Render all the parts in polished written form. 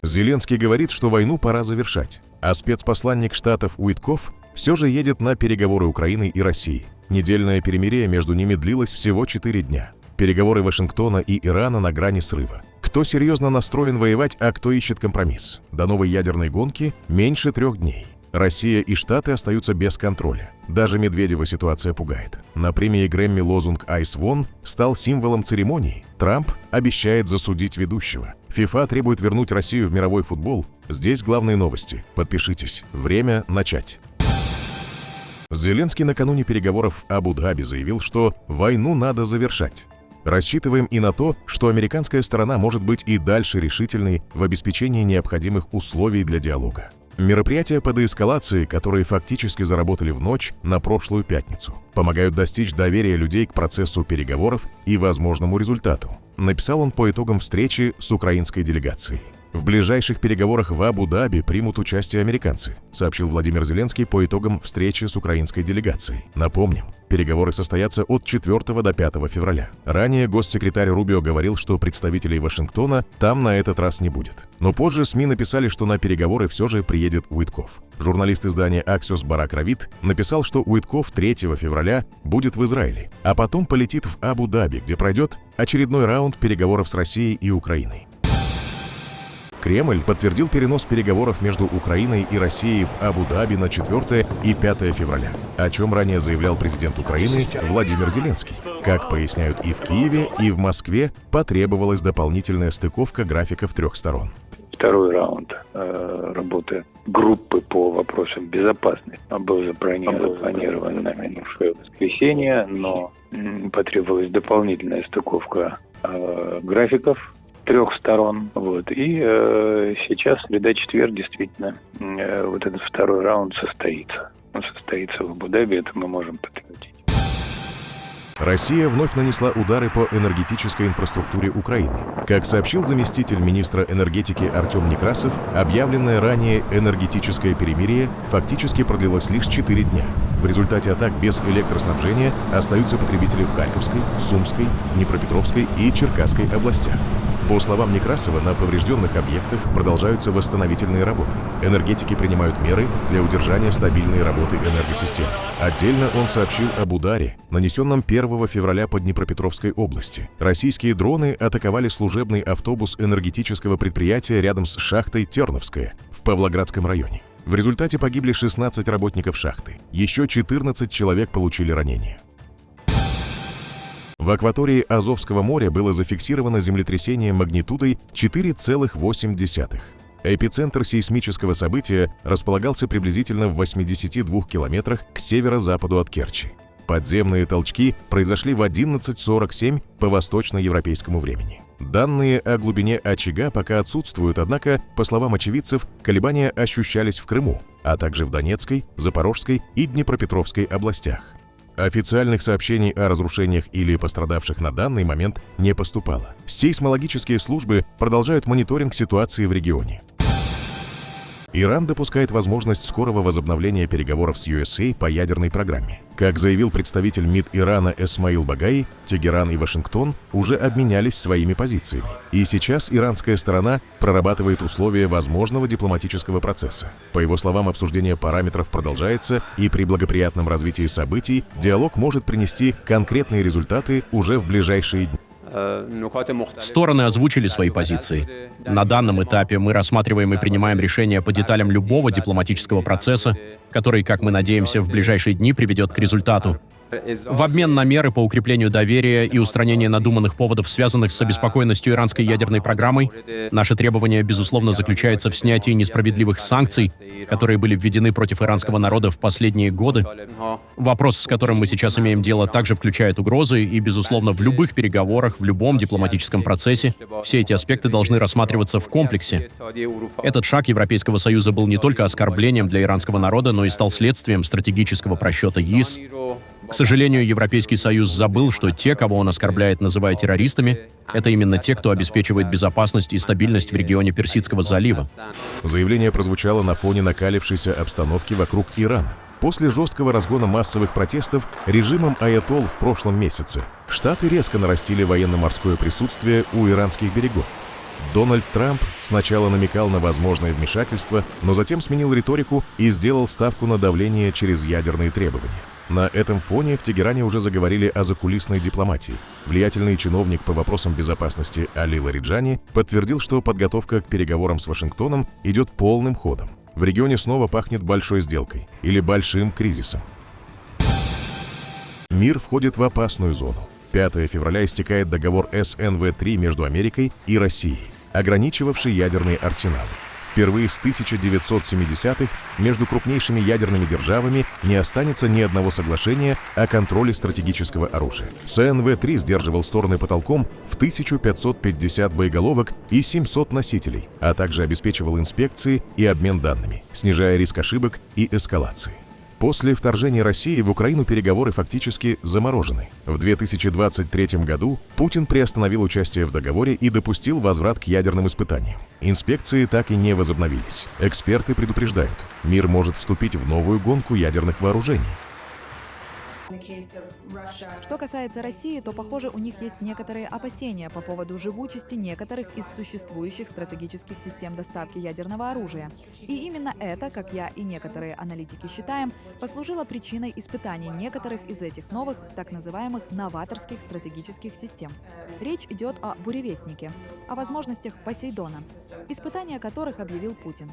Зеленский говорит, что войну пора завершать, а спецпосланник Штатов Уиткоф все же едет на переговоры Украины и России. Недельное перемирие между ними длилось всего 4 дня. Переговоры Вашингтона и Ирана на грани срыва. Кто серьезно настроен воевать, а кто ищет компромисс? До новой ядерной гонки меньше 3 дней. Россия и Штаты остаются без контроля. Даже Медведева ситуация пугает. На премии Грэмми лозунг «Ice Won» стал символом церемонии. Трамп обещает засудить ведущего. ФИФА требует вернуть Россию в мировой футбол. Здесь главные новости. Подпишитесь. Время начать. Зеленский накануне переговоров в Абу-Даби заявил, что войну надо завершать. Рассчитываем и на то, что американская сторона может быть и дальше решительной в обеспечении необходимых условий для диалога. Мероприятия по деэскалации, которые фактически заработали в ночь на прошлую пятницу, помогают достичь доверия людей к процессу переговоров и возможному результату, написал он по итогам встречи с украинской делегацией. В ближайших переговорах в Абу-Даби примут участие американцы, сообщил Владимир Зеленский по итогам встречи с украинской делегацией. Напомним, переговоры состоятся от 4 до 5 февраля. Ранее госсекретарь Рубио говорил, что представителей Вашингтона там на этот раз не будет. Но позже СМИ написали, что на переговоры все же приедет Уиткоф. Журналист издания Axios Барак Равид написал, что Уиткоф 3 февраля будет в Израиле, а потом полетит в Абу-Даби, где пройдет очередной раунд переговоров с Россией и Украиной. Кремль подтвердил перенос переговоров между Украиной и Россией в Абу-Даби на 4 и 5 февраля, о чем ранее заявлял президент Украины Владимир Зеленский. Как поясняют и в Киеве, и в Москве, потребовалась дополнительная стыковка графиков 3 сторон. Второй раунд работы группы по вопросам безопасности был запланирован на минувшее воскресенье, но потребовалась дополнительная стыковка графиков 3 сторон. И сейчас, среда-четверг, действительно, вот этот второй раунд состоится. Он состоится в Абу-Даби, это мы можем подтвердить. Россия вновь нанесла удары по энергетической инфраструктуре Украины. Как сообщил заместитель министра энергетики Артем Некрасов, объявленное ранее энергетическое перемирие фактически продлилось лишь 4 дня. В результате атак без электроснабжения остаются потребители в Харьковской, Сумской, Днепропетровской и Черкасской областях. По словам Некрасова, на поврежденных объектах продолжаются восстановительные работы. Энергетики принимают меры для удержания стабильной работы энергосистемы. Отдельно он сообщил об ударе, нанесенном 1 февраля по Днепропетровской области. Российские дроны атаковали служебный автобус энергетического предприятия рядом с шахтой Терновская в Павлоградском районе. В результате погибли 16 работников шахты. Еще 14 человек получили ранения. В акватории Азовского моря было зафиксировано землетрясение магнитудой 4,8. Эпицентр сейсмического события располагался приблизительно в 82 километрах к северо-западу от Керчи. Подземные толчки произошли в 11:47 по восточноевропейскому времени. Данные о глубине очага пока отсутствуют, однако, по словам очевидцев, колебания ощущались в Крыму, а также в Донецкой, Запорожской и Днепропетровской областях. Официальных сообщений о разрушениях или пострадавших на данный момент не поступало. Сейсмологические службы продолжают мониторинг ситуации в регионе. Иран допускает возможность скорого возобновления переговоров с USA по ядерной программе. Как заявил представитель МИД Ирана Эсмаил Багаи, Тегеран и Вашингтон уже обменялись своими позициями. И сейчас иранская сторона прорабатывает условия возможного дипломатического процесса. По его словам, обсуждение параметров продолжается, и при благоприятном развитии событий диалог может принести конкретные результаты уже в ближайшие дни. Стороны озвучили свои позиции. На данном этапе мы рассматриваем и принимаем решения по деталям любого дипломатического процесса, который, как мы надеемся, в ближайшие дни приведет к результату. В обмен на меры по укреплению доверия и устранению надуманных поводов, связанных с обеспокоенностью иранской ядерной программой, наше требование, безусловно, заключается в снятии несправедливых санкций, которые были введены против иранского народа в последние годы. Вопрос, с которым мы сейчас имеем дело, также включает угрозы, и, безусловно, в любых переговорах, в любом дипломатическом процессе все эти аспекты должны рассматриваться в комплексе. Этот шаг Европейского Союза был не только оскорблением для иранского народа, но и стал следствием стратегического просчета ЕС. К сожалению, Европейский Союз забыл, что те, кого он оскорбляет, называя террористами, это именно те, кто обеспечивает безопасность и стабильность в регионе Персидского залива. Заявление прозвучало на фоне накалившейся обстановки вокруг Ирана. После жесткого разгона массовых протестов режимом аятолл в прошлом месяце Штаты резко нарастили военно-морское присутствие у иранских берегов. Дональд Трамп сначала намекал на возможное вмешательство, но затем сменил риторику и сделал ставку на давление через ядерные требования. На этом фоне в Тегеране уже заговорили о закулисной дипломатии. Влиятельный чиновник по вопросам безопасности Али Лариджани подтвердил, что подготовка к переговорам с Вашингтоном идет полным ходом. В регионе снова пахнет большой сделкой или большим кризисом. Мир входит в опасную зону. 5 февраля истекает договор СНВ-3 между Америкой и Россией, ограничивавший ядерные арсеналы. Впервые с 1970-х между крупнейшими ядерными державами не останется ни одного соглашения о контроле стратегического оружия. СНВ-3 сдерживал стороны потолком в 1550 боеголовок и 700 носителей, а также обеспечивал инспекции и обмен данными, снижая риск ошибок и эскалации. После вторжения России в Украину переговоры фактически заморожены. В 2023 году Путин приостановил участие в договоре и допустил возврат к ядерным испытаниям. Инспекции так и не возобновились. Эксперты предупреждают, мир может вступить в новую гонку ядерных вооружений. Что касается России, то, похоже, у них есть некоторые опасения по поводу живучести некоторых из существующих стратегических систем доставки ядерного оружия. И именно это, как я и некоторые аналитики считаем, послужило причиной испытаний некоторых из этих новых, так называемых, новаторских стратегических систем. Речь идет о буревестнике, о возможностях Посейдона, испытания которых объявил Путин.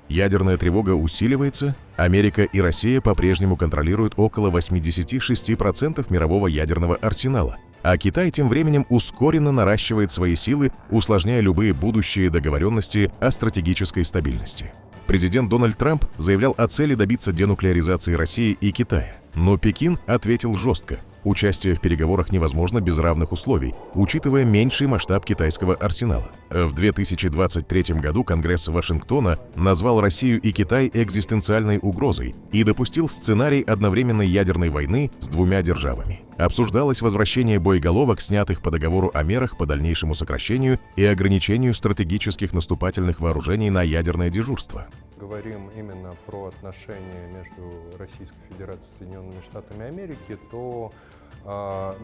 Ядерная тревога усиливается, Америка и Россия по-прежнему контролируют около 86% мирового ядерного арсенала, а Китай тем временем ускоренно наращивает свои силы, усложняя любые будущие договоренности о стратегической стабильности. Президент Дональд Трамп заявлял о цели добиться денуклеаризации России и Китая, но Пекин ответил жестко. Участие в переговорах невозможно без равных условий, учитывая меньший масштаб китайского арсенала. В 2023 году Конгресс Вашингтона назвал Россию и Китай экзистенциальной угрозой и допустил сценарий одновременной ядерной войны с двумя державами. Обсуждалось возвращение боеголовок, снятых по договору о мерах по дальнейшему сокращению и ограничению стратегических наступательных вооружений на ядерное дежурство. Говорим именно про отношения между Российской Федерацией и Соединенными Штатами Америки, то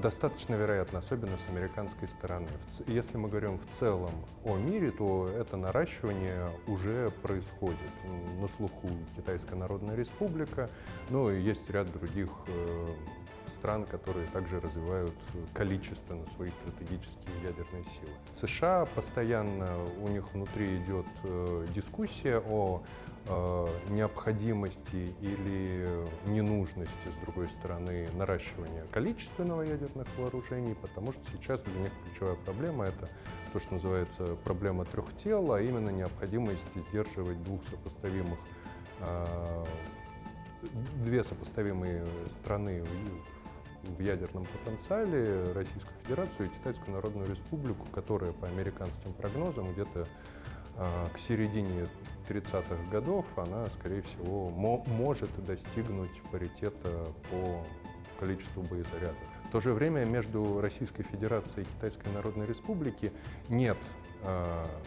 достаточно вероятно, особенно с американской стороны. Если мы говорим в целом о мире, то это наращивание уже происходит. На слуху Китайская Народная Республика, но и есть ряд других стран, которые также развивают количественно свои стратегические ядерные силы. США постоянно, у них внутри идет дискуссия о необходимости или ненужности, с другой стороны, наращивания количественного ядерных вооружений, потому что сейчас для них ключевая проблема — это то, что называется проблема трех тел, а именно необходимость сдерживать две сопоставимые страны в ядерном потенциале, Российскую Федерацию и Китайскую Народную Республику, которая по американским прогнозам где-то к середине 30-х годов она, скорее всего, может достигнуть паритета по количеству боезарядов. В то же время между Российской Федерацией и Китайской Народной Республикой нет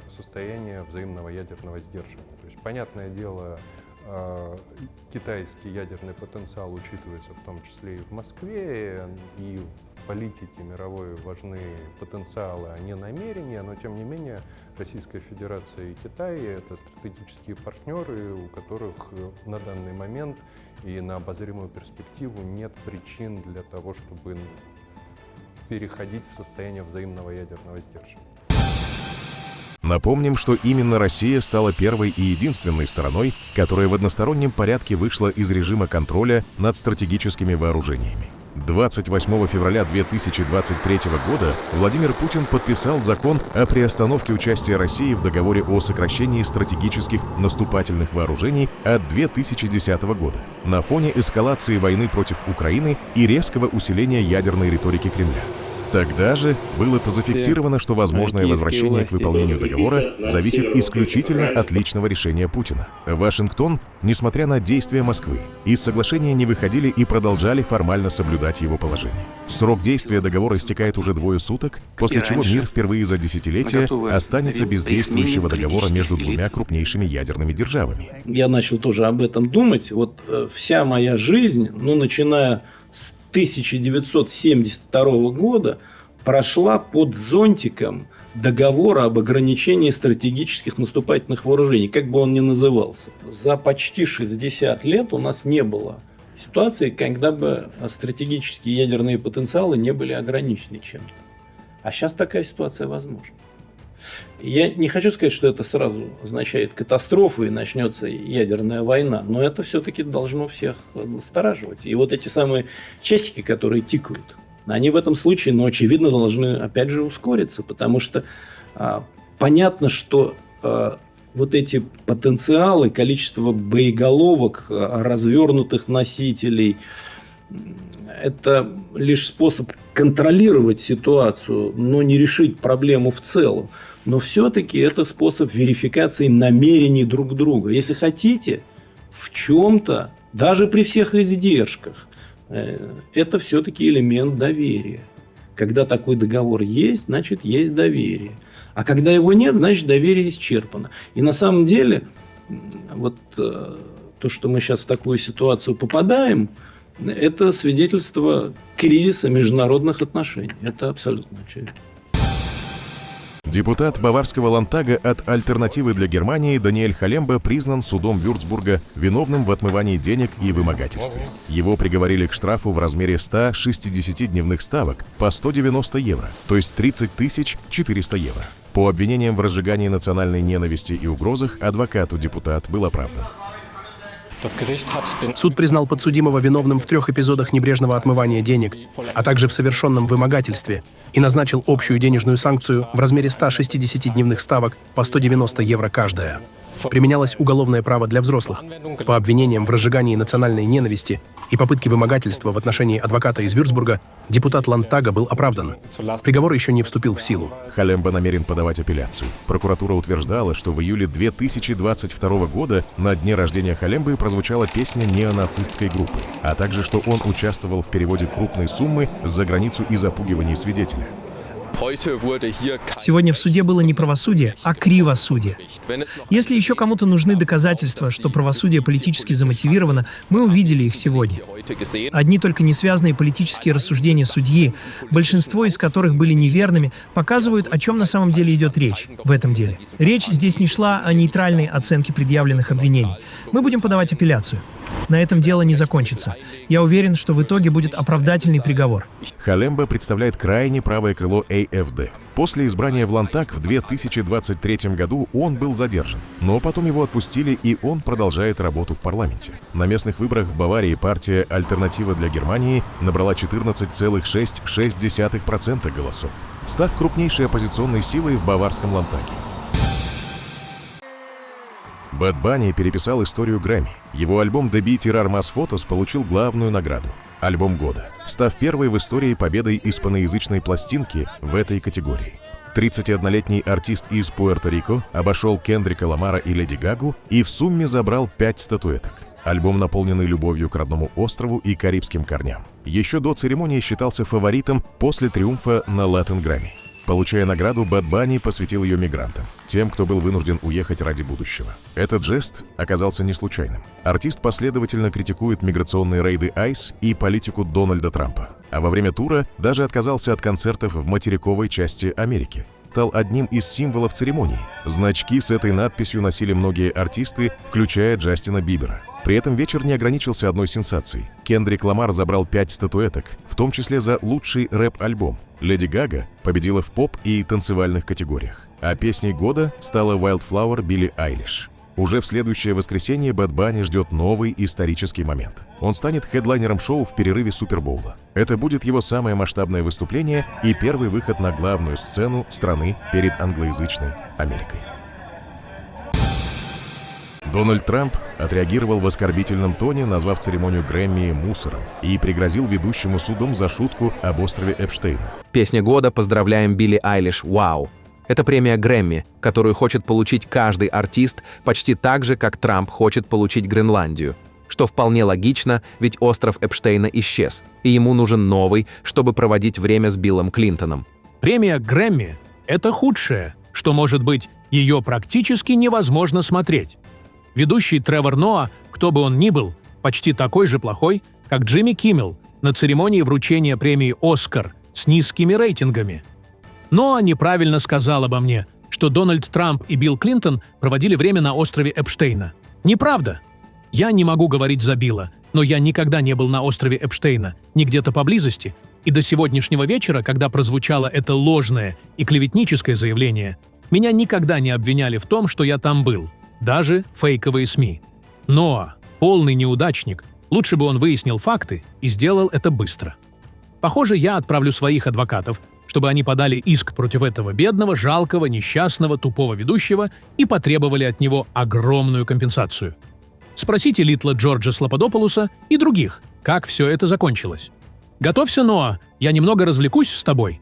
состояния взаимного ядерного сдерживания. То есть, понятное дело, китайский ядерный потенциал учитывается в том числе и в Москве, и в политике мировой важны потенциалы, а не намерения, но тем не менее Российская Федерация и Китай — это стратегические партнеры, у которых на данный момент и на обозримую перспективу нет причин для того, чтобы переходить в состояние взаимного ядерного сдерживания. Напомним, что именно Россия стала первой и единственной стороной, которая в одностороннем порядке вышла из режима контроля над стратегическими вооружениями. 28 февраля 2023 года Владимир Путин подписал закон о приостановке участия России в договоре о сокращении стратегических наступательных вооружений от 2010 года на фоне эскалации войны против Украины и резкого усиления ядерной риторики Кремля. Тогда же было зафиксировано, что возможное возвращение к выполнению договора зависит исключительно от личного решения Путина. Вашингтон, несмотря на действия Москвы, из соглашения не выходили и продолжали формально соблюдать его положение. Срок действия договора истекает уже 2 суток, после чего мир впервые за десятилетия останется без действующего договора между двумя крупнейшими ядерными державами. Я начал тоже об этом думать. Вот вся моя жизнь, начиная с 1972 года, прошла под зонтиком договора об ограничении стратегических наступательных вооружений, как бы он ни назывался. За почти 60 лет у нас не было ситуации, когда бы стратегические ядерные потенциалы не были ограничены чем-то. А сейчас такая ситуация возможна. Я не хочу сказать, что это сразу означает катастрофу и начнется ядерная война, но это все-таки должно всех настораживать. И вот эти самые часики, которые тикают, они в этом случае, очевидно, должны опять же ускориться, потому что понятно, что вот эти потенциалы, количество боеголовок, развернутых носителей, это лишь способ контролировать ситуацию, но не решить проблему в целом. Но все-таки это способ верификации намерений друг друга. Если хотите, в чем-то, даже при всех издержках, это все-таки элемент доверия. Когда такой договор есть, значит, есть доверие. А когда его нет, значит, доверие исчерпано. И на самом деле, вот то, что мы сейчас в такую ситуацию попадаем, это свидетельство кризиса международных отношений. Это абсолютно очевидно. Депутат Баварского Ландтага от «Альтернативы для Германии» Даниэль Халемба признан судом Вюрцбурга виновным в отмывании денег и вымогательстве. Его приговорили к штрафу в размере 160 дневных ставок по 190 евро, то есть 30 400 евро. По обвинениям в разжигании национальной ненависти и угрозах адвокату депутат был оправдан. Суд признал подсудимого виновным в 3 эпизодах небрежного отмывания денег, а также в совершенном вымогательстве, и назначил общую денежную санкцию в размере 160 дневных ставок по 190 евро каждая. Применялось уголовное право для взрослых. По обвинениям в разжигании национальной ненависти и попытке вымогательства в отношении адвоката из Вюрцбурга депутат Ландтага был оправдан. Приговор еще не вступил в силу. Халемба намерен подавать апелляцию. Прокуратура утверждала, что в июле 2022 года на дне рождения Халембы прозвучала песня неонацистской группы, а также, что он участвовал в переводе крупной суммы за границу и запугивании свидетеля. Сегодня в суде было не правосудие, а кривосудие. Если еще кому-то нужны доказательства, что правосудие политически замотивировано, мы увидели их сегодня. Одни только несвязные политические рассуждения судьи, большинство из которых были неверными, показывают, о чем на самом деле идет речь в этом деле. Речь здесь не шла о нейтральной оценке предъявленных обвинений. Мы будем подавать апелляцию. На этом дело не закончится. Я уверен, что в итоге будет оправдательный приговор. Халемба представляет крайне правое крыло АФД. После избрания в Ландтаг в 2023 году он был задержан, но потом его отпустили, и он продолжает работу в парламенте. На местных выборах в Баварии партия «Альтернатива для Германии» набрала 14,6% голосов, став крупнейшей оппозиционной силой в баварском Ландтаге. Бэд Банни переписал историю Грэмми. Его альбом «The Beat Tirar Mas Photos» получил главную награду – альбом года, став первой в истории победой испаноязычной пластинки в этой категории. 31-летний артист из Пуэрто-Рико обошел Кендрика Ламара и Леди Гагу и в сумме забрал 5 статуэток. Альбом, наполненный любовью к родному острову и карибским корням. Еще до церемонии считался фаворитом после триумфа на Latin Grammy. Получая награду, Бэд Банни посвятил ее мигрантам, тем, кто был вынужден уехать ради будущего. Этот жест оказался не случайным. Артист последовательно критикует миграционные рейды ICE и политику Дональда Трампа, а во время тура даже отказался от концертов в материковой части Америки. Стал одним из символов церемонии. Значки с этой надписью носили многие артисты, включая Джастина Бибера. При этом вечер не ограничился одной сенсацией. Кендрик Ламар забрал 5 статуэток, в том числе за лучший рэп-альбом. Леди Гага победила в поп и танцевальных категориях. А песней года стала Wildflower Билли Айлиш. Уже в следующее воскресенье Бэд Банни ждет новый исторический момент. Он станет хедлайнером шоу в перерыве Супербоула. Это будет его самое масштабное выступление и первый выход на главную сцену страны перед англоязычной Америкой. Дональд Трамп отреагировал в оскорбительном тоне, назвав церемонию Грэмми мусором, и пригрозил ведущему судом за шутку об острове Эпштейна. Песня года «Поздравляем Билли Айлиш, вау». Это премия Грэмми, которую хочет получить каждый артист почти так же, как Трамп хочет получить Гренландию. Что вполне логично, ведь остров Эпштейна исчез, и ему нужен новый, чтобы проводить время с Биллом Клинтоном. Премия Грэмми – это худшее, что может быть, ее практически невозможно смотреть. Ведущий Тревор Ноа, кто бы он ни был, почти такой же плохой, как Джимми Киммел на церемонии вручения премии «Оскар» с низкими рейтингами. Ноа неправильно сказал обо мне, что Дональд Трамп и Билл Клинтон проводили время на острове Эпштейна. Неправда. Я не могу говорить за Билла, но я никогда не был на острове Эпштейна, ни где-то поблизости, и до сегодняшнего вечера, когда прозвучало это ложное и клеветническое заявление, меня никогда не обвиняли в том, что я там был, даже фейковые СМИ. Ноа – полный неудачник, лучше бы он выяснил факты и сделал это быстро. Похоже, я отправлю своих адвокатов, чтобы они подали иск против этого бедного, жалкого, несчастного, тупого ведущего и потребовали от него огромную компенсацию. Спросите Литла Джорджа Слоподополуса и других, как все это закончилось. Готовься, Ноа, я немного развлекусь с тобой.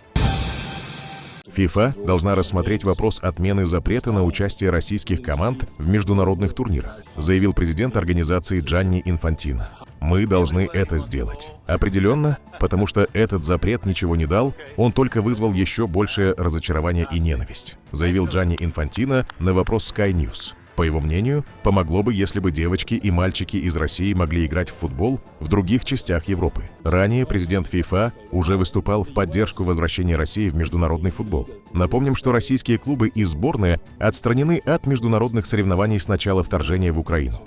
ФИФА должна рассмотреть вопрос отмены запрета на участие российских команд в международных турнирах, заявил президент организации Джанни Инфантино. Мы должны это сделать. Определенно, потому что этот запрет ничего не дал, он только вызвал еще большее разочарование и ненависть, заявил Джанни Инфантино на вопрос Sky News. По его мнению, помогло бы, если бы девочки и мальчики из России могли играть в футбол в других частях Европы. Ранее президент ФИФА уже выступал в поддержку возвращения России в международный футбол. Напомним, что российские клубы и сборная отстранены от международных соревнований с начала вторжения в Украину.